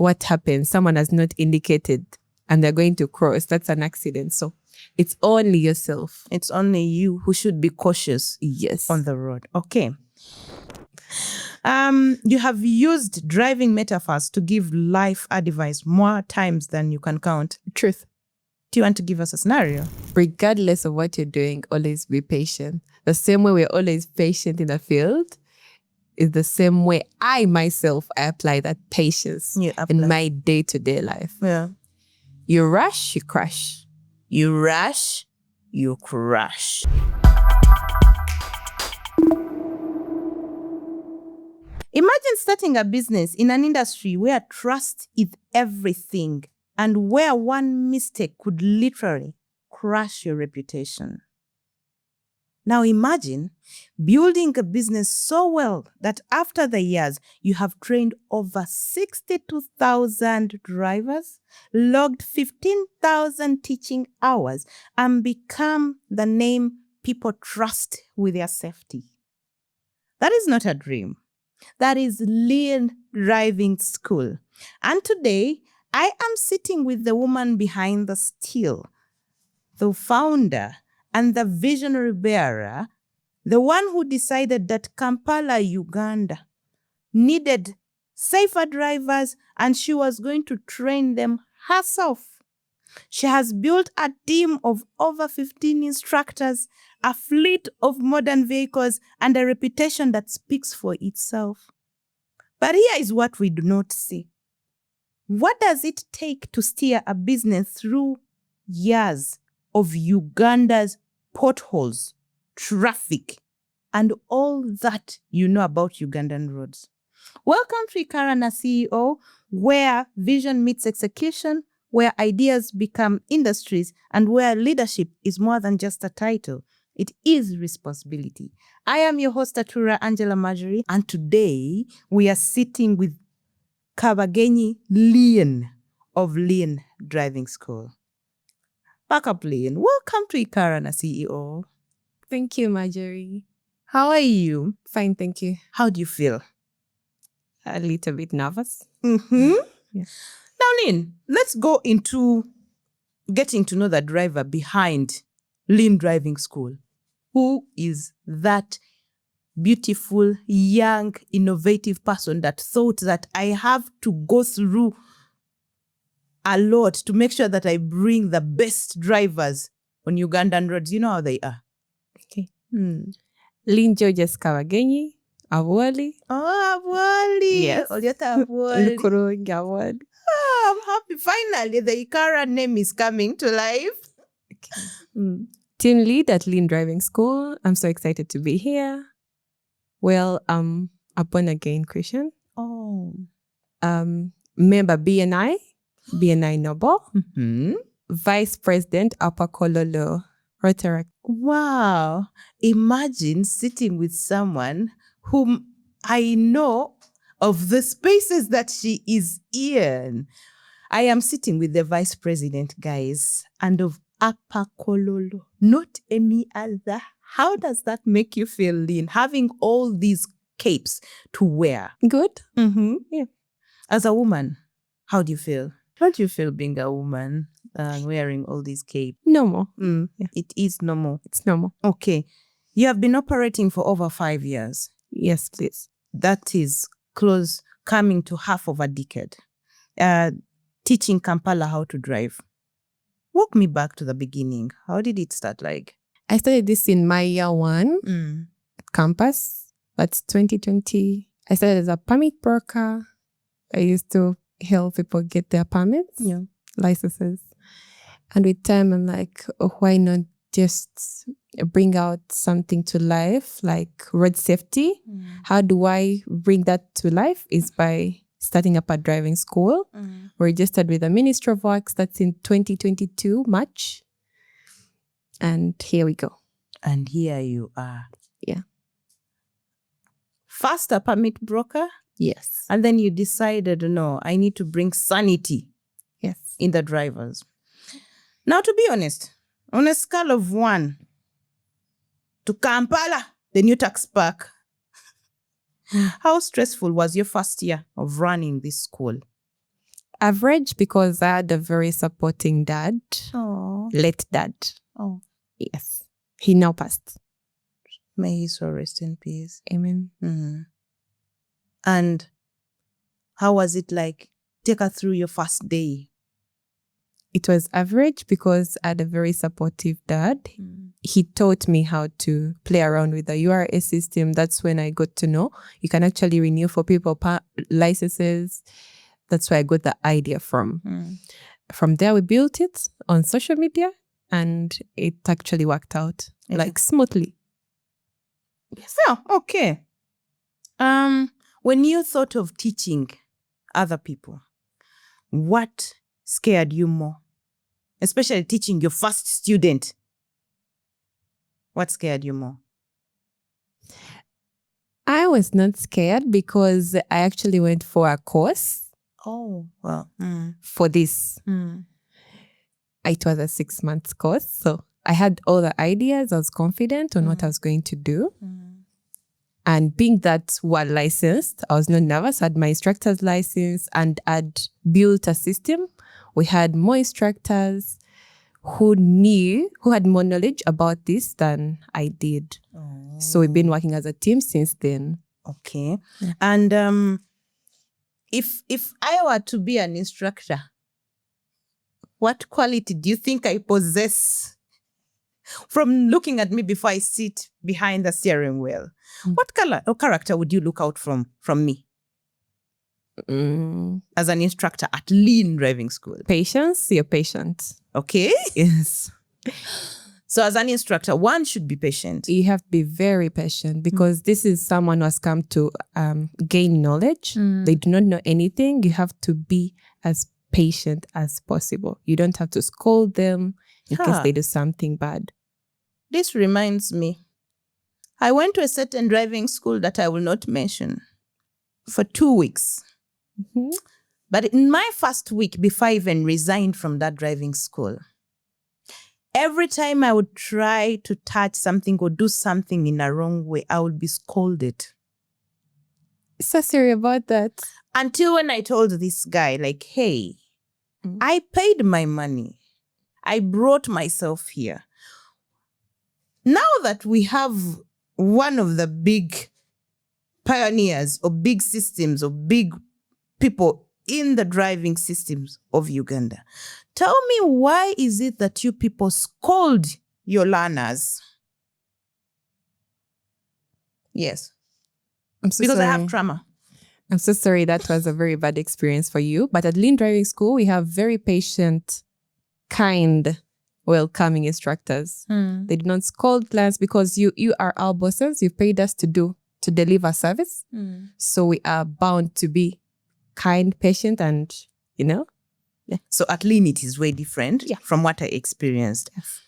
what happens? Someone has not indicated and they're going to cross. That's an accident. So it's only yourself. It's only you who should be cautious. Yes. On the road. Okay. You have used driving metaphors to give life advice more times than you can count. Truth. Do you want to give us a scenario? Regardless of what you're doing, always be patient. The same way we're always patient in the field is the same way I myself apply that patience in my day-to-day life. Yeah. You rush, you crash. You rush, you crash. Imagine starting a business in an industry where trust is everything and where one mistake could literally crush your reputation. Now imagine building a business so well that after the years, you have trained over 62,000 drivers, logged 15,000 teaching hours, and become the name people trust with their safety. That is not a dream. That is Lynn Driving School. And today, I am sitting with the woman behind the steal, the founder and the visionary bearer, the one who decided that Kampala, Uganda, needed safer drivers and she was going to train them herself. She has built a team of over 15 instructors, a fleet of modern vehicles, and a reputation that speaks for itself. But here is what we do not see. What does it take to steer a business through years of Uganda's potholes, traffic, and all that you know about Ugandan roads? Welcome to Hikarana CEO, where vision meets execution, where ideas become industries, and where leadership is more than just a title. It is responsibility. I am your host, Atura Angela Majerie, and today we are sitting with Kabageni Lynn of Lynn Driving School. Back up, Lynn. Welcome to Hikarana CEO. Thank you, Majerie. How are you? Fine, thank you. How do you feel? A little bit nervous. Mm-hmm. Yeah. Now, Lynn, let's go into getting to know the driver behind Lynn Driving School. Who is that beautiful, young, innovative person that thought that I have to go through a lot to make sure that I bring the best drivers on Ugandan roads? You know how they are. Okay. Lynn Georges Kabageni, Awali. Oh, Awali. Yes. Oliota Awali. Lukurungi Awali. Oh, I'm happy. Finally, the Ikara name is coming to life. Okay. Team lead at Lynn Driving School. I'm so excited to be here. Well, a born again Christian. Oh. Member BNI Noble. Mm-hmm. Vice President Upper Kololo Rotaract. Wow. Imagine sitting with someone whom I know of the spaces that she is in. I am sitting with the Vice President, guys, and of Upper Kololo, not any other. How does that make you feel, Lynn, having all these capes to wear? Good. Mm-hmm. Yeah. As a woman, how do you feel? How do you feel being a woman wearing all these capes? Normal. Yeah. It is normal. It's normal. Okay. You have been operating for over 5 years. Yes, please. That is coming to half of a decade. Teaching Kampala how to drive. Walk me back to the beginning. How did it start like? I started this in my year 1 at campus. That's 2020. I started as a permit broker. I used to help people get their permits, licenses. And with time, I'm like, why not just bring out something to life, like road safety? How do I bring that to life? Is by starting up a driving school. We registered with the Ministry of Works. That's in 2022, March. And here we go. And here you are. Yeah. First a permit broker. Yes. And then you decided, no, I need to bring sanity. Yes. In the drivers. Now, to be honest, on a scale of 1 to Kampala, the new tax park, how stressful was your first year of running this school? Average because I had a very supporting dad. Oh. Late dad. Oh. Yes. He now passed. May his soul rest in peace. Amen. Mm-hmm. And how was it like? Take us through your first day. It was average because I had a very supportive dad. He taught me how to play around with the URA system. That's when I got to know you can actually renew for people licenses. That's where I got the idea from. From there, we built it on social media and it actually worked out like smoothly. Yes. Yeah, okay. When you thought of teaching other people, what scared you more? Especially teaching your first student. What scared you more? I was not scared because I actually went for a course. Oh, well. For this. It was a 6-month course. So I had all the ideas. I was confident on what I was going to do. And being that we're licensed, I was not nervous. I had my instructor's license and I'd built a system. We had more instructors who had more knowledge about this than I did. Oh. So we've been working as a team since then. Okay. Yeah. And if I were to be an instructor, what quality do you think I possess? From looking at me before I sit behind the steering wheel, what color or character would you look out from me? As an instructor at Lynn Driving School? Patience. You're patient. Okay. Yes. So as an instructor, one should be patient. You have to be very patient because this is someone who has come to gain knowledge. They do not know anything. You have to be as patient as possible. You don't have to scold them in case they do something bad. This reminds me. I went to a certain driving school that I will not mention for 2 weeks. But in my first week, before I even resigned from that driving school, every time I would try to touch something or do something in a wrong way, I would be scolded. So sorry about that. Until when I told this guy, like, hey, I paid my money. I brought myself here. Now that we have one of the big pioneers or big systems or big people in the driving systems of Uganda, tell me, why is it that you people scold your learners? Yes. I'm so because sorry. I have trauma. I'm so sorry that was a very bad experience for you. But at Lynn Driving School, we have very patient, kind, welcoming instructors. They do not scold clients because you are our bosses. You've paid us to deliver service. So we are bound to be kind, patient, and, Yeah. So at Lynn, it is way different from what I experienced. Yes.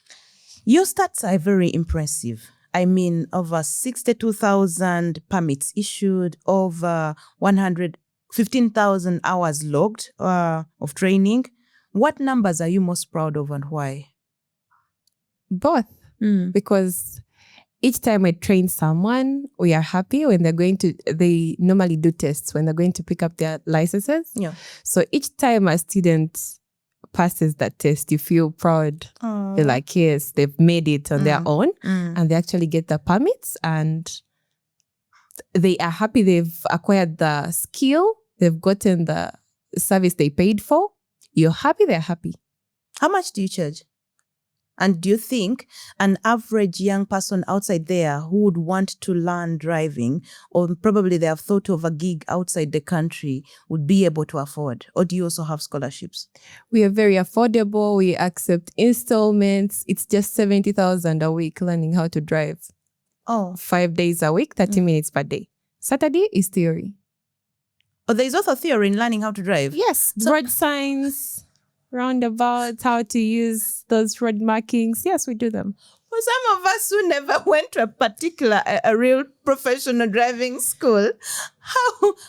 Your stats are very impressive. I mean, over 62,000 permits issued, over 115,000 hours logged of training. What numbers are you most proud of and why? Both. Because each time we train someone, we are happy when they normally do tests when they're going to pick up their licenses. Yeah. So each time a student passes that test, you feel proud. Aww. You're like, yes, they've made it on their own and they actually get the permits and they are happy they've acquired the skill, they've gotten the service they paid for. You're happy, they're happy. How much do you charge? And do you think an average young person outside there who would want to learn driving, or probably they have thought of a gig outside the country, would be able to afford? Or do you also have scholarships? We are very affordable. We accept installments. It's just 70,000 a week learning how to drive. Oh. 5 days a week, 30 minutes per day. Saturday is theory. Oh, there's also theory in learning how to drive? Yes. Road signs, roundabouts, how to use those road markings. Yes, we do them. For some of us who never went to a real professional driving school,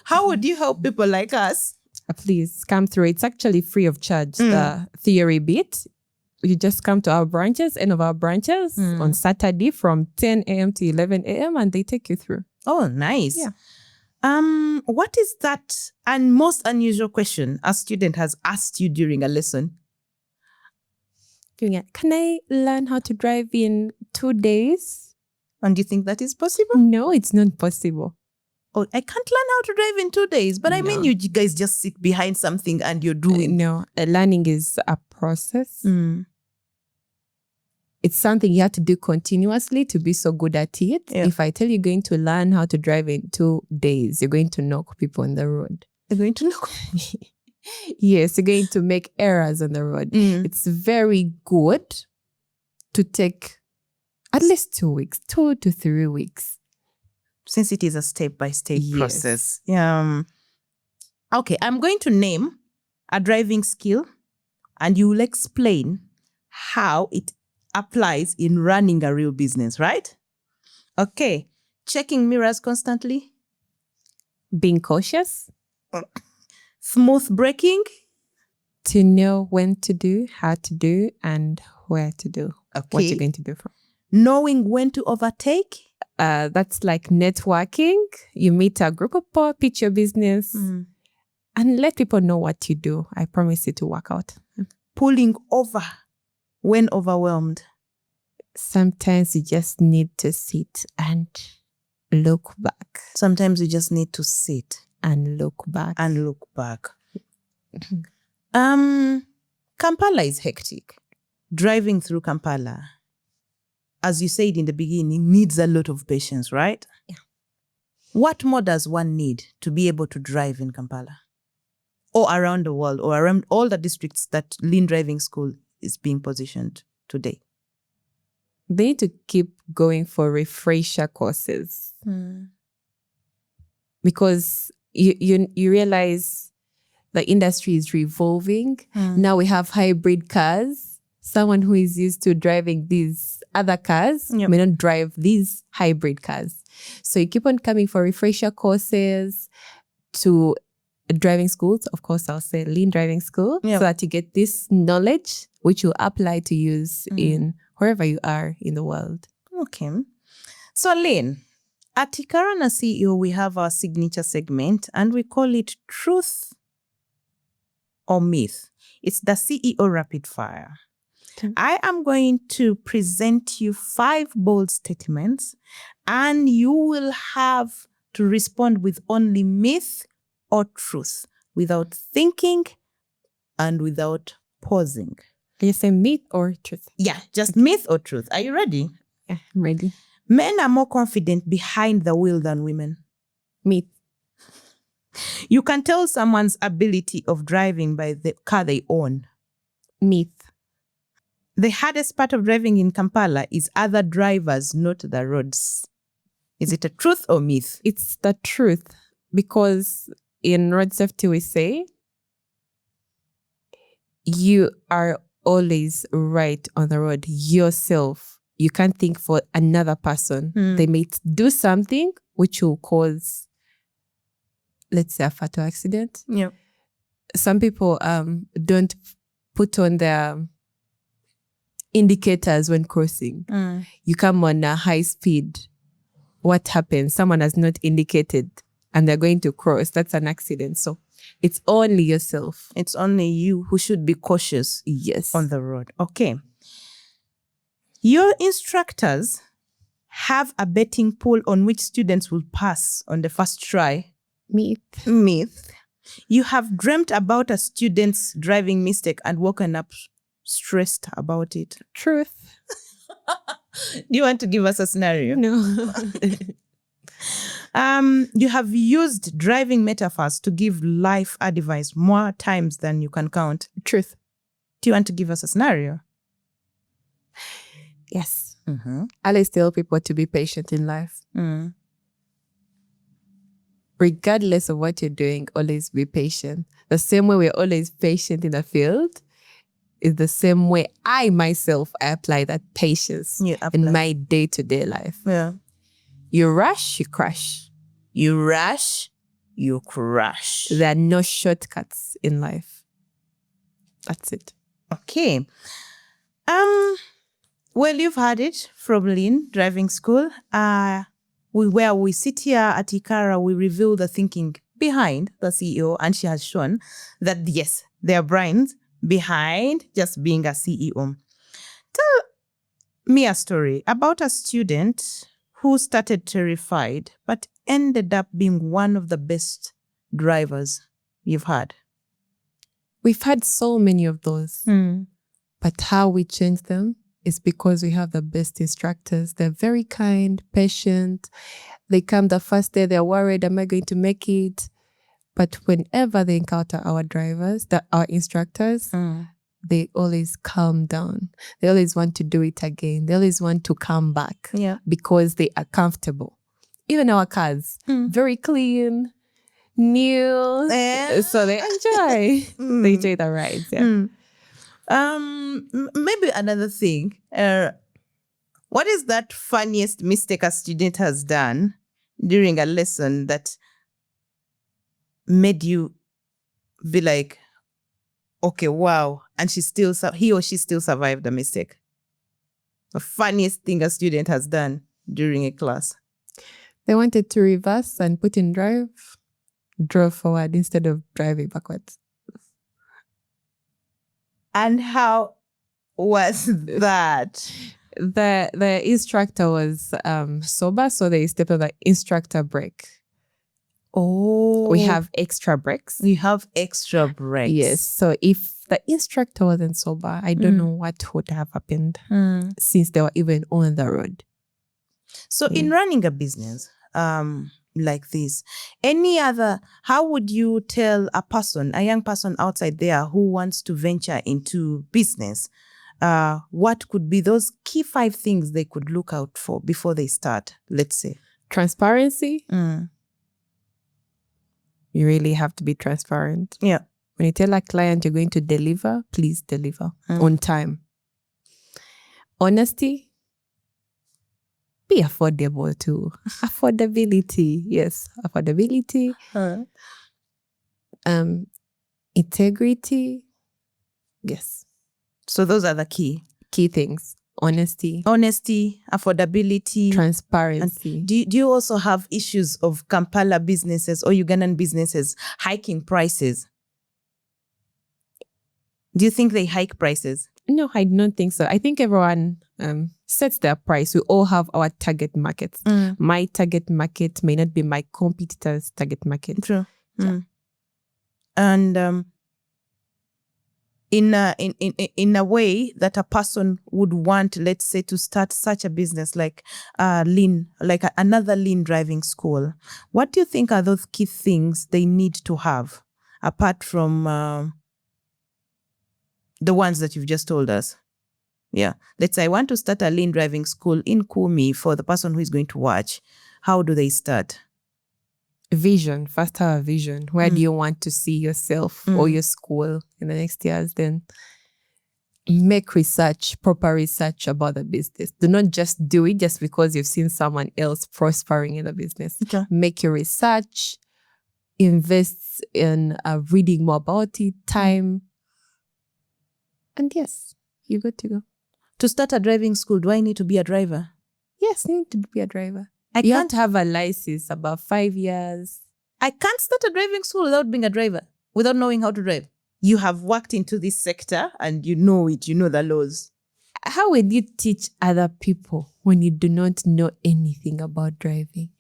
how would you help people like us? Please come through. It's actually free of charge, the theory bit. You just come to our branches, any of our branches on Saturday from 10 a.m. to 11 a.m. and they take you through. Oh, nice. Yeah. What is that most unusual question a student has asked you during a lesson? Can I learn how to drive in 2 days? And do you think that is possible? No, it's not possible. Oh, I can't learn how to drive in 2 days. But I mean, you guys just sit behind something and you're doing. No, learning is a process. It's something you have to do continuously to be so good at it. Yeah. If I tell you going to learn how to drive in 2 days, you're going to knock people on the road. You're going to knock. Yes, you're going to make errors on the road. It's very good to take at least 2 weeks, 2 to 3 weeks. Since it is a step-by-step process. Okay, I'm going to name a driving skill and you will explain how it applies in running a real business, right? Okay, checking mirrors constantly. Being cautious. Smooth braking. To know when to do, how to do, and where to do. Okay. What you're going to do from. Knowing when to overtake. That's like networking. You meet a group of people, pitch your business, and let people know what you do. I promise it to work out. Pulling over when overwhelmed. Sometimes you just need to sit and look back. Sometimes you just need to sit and look back. Kampala is hectic. Driving through Kampala, as you said in the beginning, needs a lot of patience, right? Yeah. What more does one need to be able to drive in Kampala? Or around the world, or around all the districts that Lynn Driving School is being positioned today? They need to keep going for refresher courses. Because you realize the industry is revolving. Now we have hybrid cars. Someone who is used to driving these other cars may not drive these hybrid cars. So you keep on coming for refresher courses to driving schools. Of course, I'll say Lynn Driving School, so that you get this knowledge which you apply to use in wherever you are in the world. Okay. So Lynn, at Hikarana CEO, we have our signature segment and we call it Truth or Myth. It's the CEO Rapid Fire. I am going to present you 5 bold statements and you will have to respond with only myth or truth without thinking and without pausing. Can you say myth or truth? Yeah, just myth or truth. Are you ready? Yeah, I'm ready. Men are more confident behind the wheel than women. Myth. You can tell someone's ability of driving by the car they own. Myth. The hardest part of driving in Kampala is other drivers, not the roads. Is it a truth or myth? It's the truth, because in road safety we say you are always right on the road yourself. You can't think for another person. They may do something which will cause, let's say, a fatal accident. Yeah. Some people don't put on their indicators when crossing. You come on a high speed. What happens? Someone has not indicated and they're going to cross. That's an accident. So it's only yourself. It's only you who should be cautious. Yes. On the road. Okay. Your instructors have a betting pool on which students will pass on the first try. Myth. Myth. You have dreamt about a student's driving mistake and woken up stressed about it. Truth. Do you want to give us a scenario? No. You have used driving metaphors to give life advice more times than you can count. Truth. Do you want to give us a scenario? Yes. I always tell people to be patient in life. Regardless of what you're doing, always be patient. The same way we're always patient in the field is the same way I myself apply that patience in my day-to-day life. Yeah. You rush, you crash. You rush, you crash. There are no shortcuts in life. That's it. Okay. Well, you've heard it from Lynn Driving School. where we sit here at Hikarana, we reveal the thinking behind the CEO, and she has shown that, yes, there are brains behind just being a CEO. Tell me a story about a student who started terrified but ended up being one of the best drivers you've had. We've had so many of those, but how we change them is because we have the best instructors. They're very kind, patient. They come the first day, they're worried, am I going to make it? But whenever they encounter our drivers, our instructors, they always calm down. They always want to do it again. They always want to come back because they are comfortable. Even our cars, very clean, new. So they enjoy. They enjoy the rides. Yeah. Maybe another thing. What is that funniest mistake a student has done during a lesson that made you be like, okay, wow, and he or she still survived the mistake? The funniest thing a student has done during a class. They wanted to reverse and put in drive, drove forward instead of driving backwards. And how was that? The instructor was sober, so they stepped on the instructor brake. Oh. We have extra brakes. You have extra brakes. Yes. So if the instructor wasn't sober, I don't know what would have happened since they were even on the road. So in running a business like this, how would you tell a young person outside there who wants to venture into business, what could be those key 5 things they could look out for before they start, let's say? Transparency. You really have to be transparent. Yeah. When you tell a client you're going to deliver, please deliver on time. Honesty. Be affordable too. Affordability. Yes, affordability. Integrity. Yes. So those are the key things. Honesty, affordability, transparency. Do you also have issues of Kampala businesses or Ugandan businesses hiking prices? Do you think they hike prices? No, I don't think so. I think everyone sets their price. We all have our target markets. My target market may not be my competitor's target market. True. Yeah. And in a way that a person would want, let's say, to start such a business like another Lynn Driving School, what do you think are those key things they need to have apart from the ones that you've just told us? Yeah. Let's say I want to start a Lynn Driving School in Kumi for the person who is going to watch. How do they start? Vision. First have a vision. Where do you want to see yourself or your school in the next years? Then make research, proper research about the business. Do not just do it just because you've seen someone else prospering in the business. Okay. Make your research, invest in reading more about it, time. And yes, you're good to go. To start a driving school, do I need to be a driver? Yes, you need to be a driver. You have to have a license about 5 years. I can't start a driving school without being a driver, without knowing how to drive. You have worked into this sector and you know it, you know the laws. How would you teach other people when you do not know anything about driving?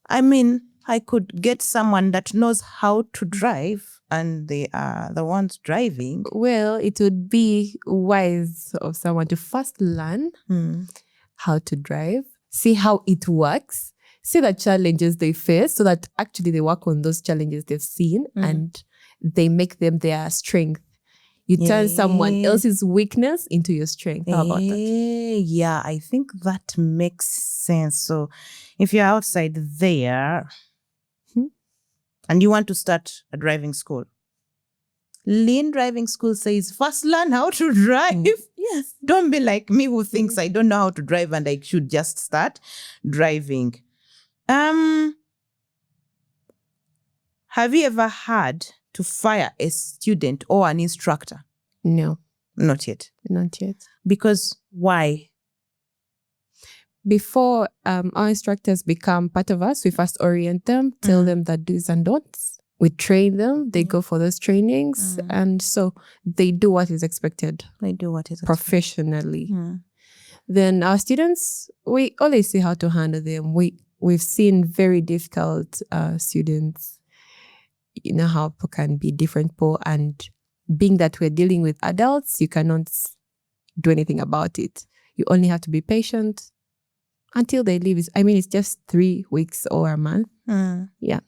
I mean, I could get someone that knows how to drive and they are the ones driving. Well, it would be wise of someone to first learn how to drive. See how it works, see the challenges they face so that actually they work on those challenges they've seen and they make them their strength. You turn someone else's weakness into your strength. How about that? Yeah, I think that makes sense. So if you're outside there and you want to start a driving school, Lynn Driving School says, first learn how to drive. Yes. Don't be like me who thinks I don't know how to drive and I should just start driving. Have you ever had to fire a student or an instructor? No. Not yet. Not yet. Because why? before our instructors become part of us, we first orient them, tell them the do's and don'ts. We train them. They go for those trainings. And so they do what is expected. They do what is professionally. Then our students, we always see how to handle them. We've seen very difficult students. You know how people can be different people, and being that we're dealing with adults, you cannot do anything about it. You only have to be patient until they leave. It's just 3 weeks or a month. Yeah.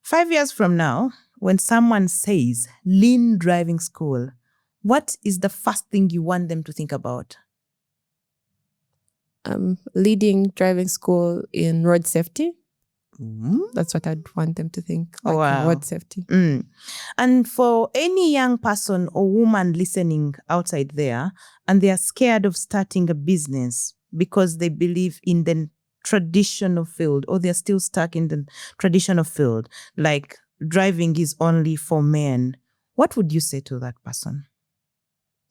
5 years from now, when someone says Lynn Driving School, what is the first thing you want them to think about? Leading driving school in road safety. That's what I'd want them to think. Road safety. And for any young person or woman listening outside there, and they are scared of starting a business because they believe in the traditional field, or they're still stuck in the traditional field, like driving is only for men, what would you say to that person?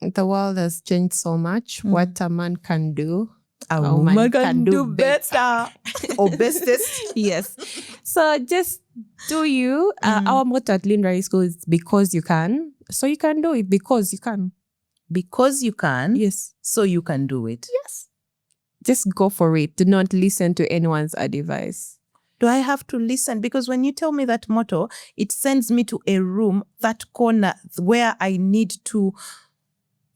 The world has changed so much. What a man can do, a woman can do better. Or bestest. Yes. So just do you. Our motto at Lynn Driving School is because you can. So you can do it because you can. Because you can? Yes. So you can do it? Yes. Just go for it. Do not listen to anyone's advice. Do I have to listen? Because when you tell me that motto, it sends me to a room, that corner where I need to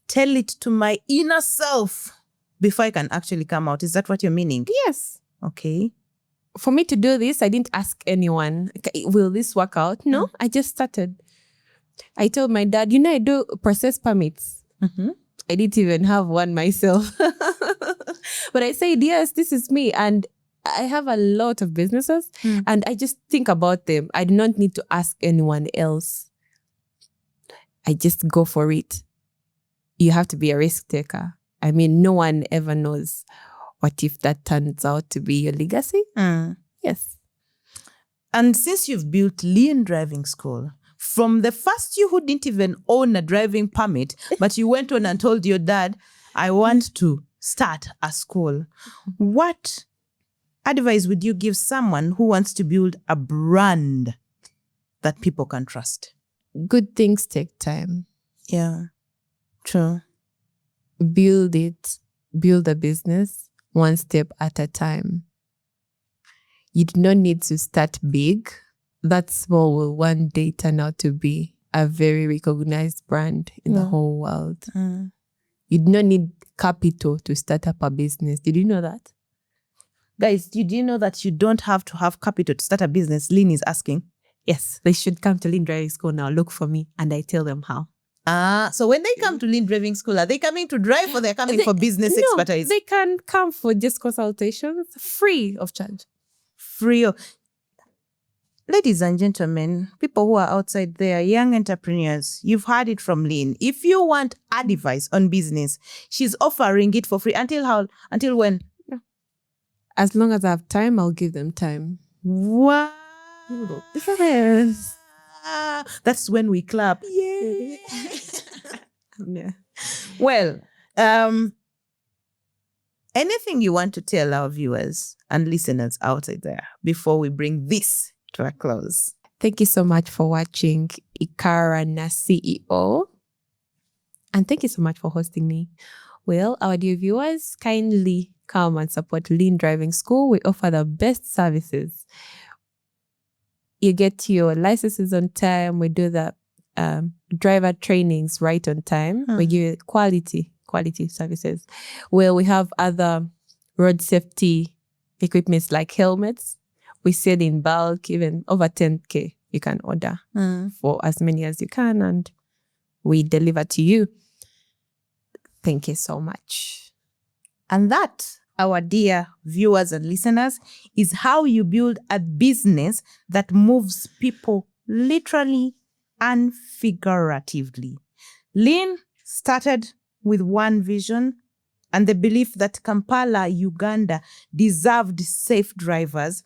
tell it to my inner self before I can actually come out. Is that what you're meaning? Yes. Okay. For me to do this, I didn't ask anyone, will this work out? No, I just started. I told my dad, I do process permits. I didn't even have one myself. But I said, yes, this is me. And I have a lot of businesses and I just think about them. I do not need to ask anyone else. I just go for it. You have to be a risk taker. No one ever knows what if that turns out to be your legacy. Yes. And since you've built Lynn Driving School, from the first you who didn't even own a driving permit, but you went on and told your dad, I want to start a school. What advice would you give someone who wants to build a brand that people can trust? Good things take time. Yeah, true. Build it. Build a business one step at a time. You do not need to start big. That small will one day turn out to be a very recognized brand in the whole world. You do not need capital to start up a business. Did you know that? Guys, did you know that you don't have to have capital to start a business? Lynn is asking. Yes, they should come to Lynn Driving School now. Look for me and I tell them how. So when they come to Lynn Driving School, are they coming to drive or they're coming for business expertise? They can come for just consultations, free of charge. Free of... Ladies and gentlemen, people who are outside there, young entrepreneurs, you've heard it from Lynn. If you want advice on business, she's offering it for free. Until when? Yeah. As long as I have time, I'll give them time. Wow. Yes. That's when we clap. Yeah. Yeah. Well, anything you want to tell our viewers and listeners outside there before we bring this to a close? Thank you so much for watching Hikarana CEO. And thank you so much for hosting me. Well, our dear viewers, kindly come and support Lynn Driving School. We offer the best services. You get your licenses on time. We do the driver trainings right on time. We give you quality services. Well, we have other road safety equipments like helmets. We sell in bulk, even over 10K. You can order for as many as you can, and we deliver to you. Thank you so much. And that, our dear viewers and listeners, is how you build a business that moves people literally and figuratively. Lynn started with one vision and the belief that Kampala, Uganda deserved safe drivers.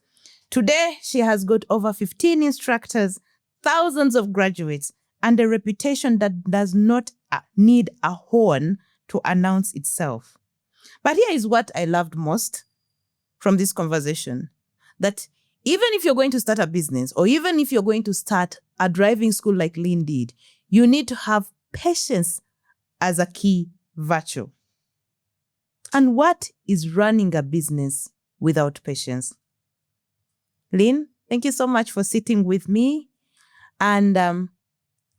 Today, she has got over 15 instructors, thousands of graduates, and a reputation that does not need a horn to announce itself. But here is what I loved most from this conversation, that even if you're going to start a business, or even if you're going to start a driving school like Lynn did, you need to have patience as a key virtue. And what is running a business without patience? Lynn, thank you so much for sitting with me. And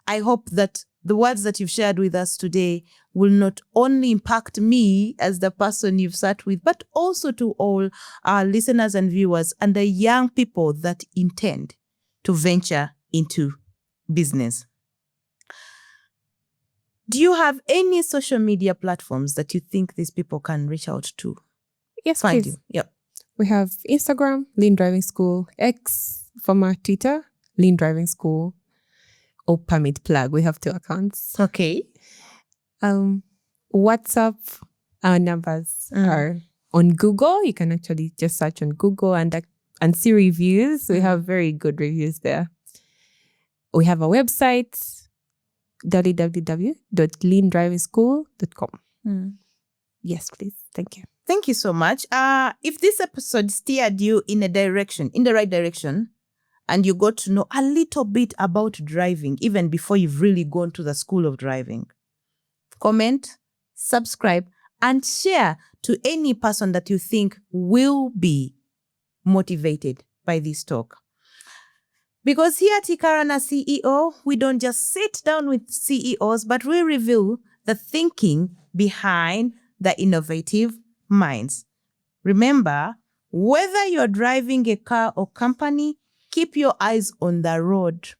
I hope that the words that you've shared with us today will not only impact me as the person you've sat with, but also to all our listeners and viewers and the young people that intend to venture into business. Do you have any social media platforms that you think these people can reach out to? Yes, Find please. you. Yep. We have Instagram, Lynn Driving School, X, former Twitter, Lynn Driving School, or Permit Plug. We have 2 accounts. Okay. WhatsApp, our numbers are on Google. You can actually just search on Google and see reviews. We have very good reviews there. We have a website, www.lynndrivingschool.com. Yes, please. Thank you. Thank you so much. If this episode steered you in the right direction, and you got to know a little bit about driving, even before you've really gone to the school of driving, comment, subscribe, and share to any person that you think will be motivated by this talk. Because here at Hikarana CEO, we don't just sit down with CEOs, but we reveal the thinking behind the innovative minds. Remember, whether you're driving a car or company, keep your eyes on the road,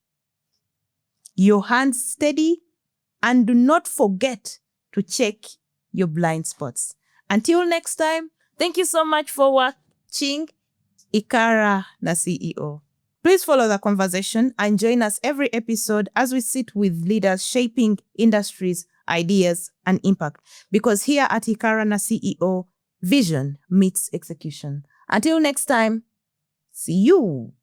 your hands steady, and do not forget to check your blind spots. Until next time, thank you so much for watching Hikarana CEO. Please follow the conversation and join us every episode as we sit with leaders shaping industries, ideas, and impact. Because here at Hikarana CEO, vision meets execution. Until next time, see you.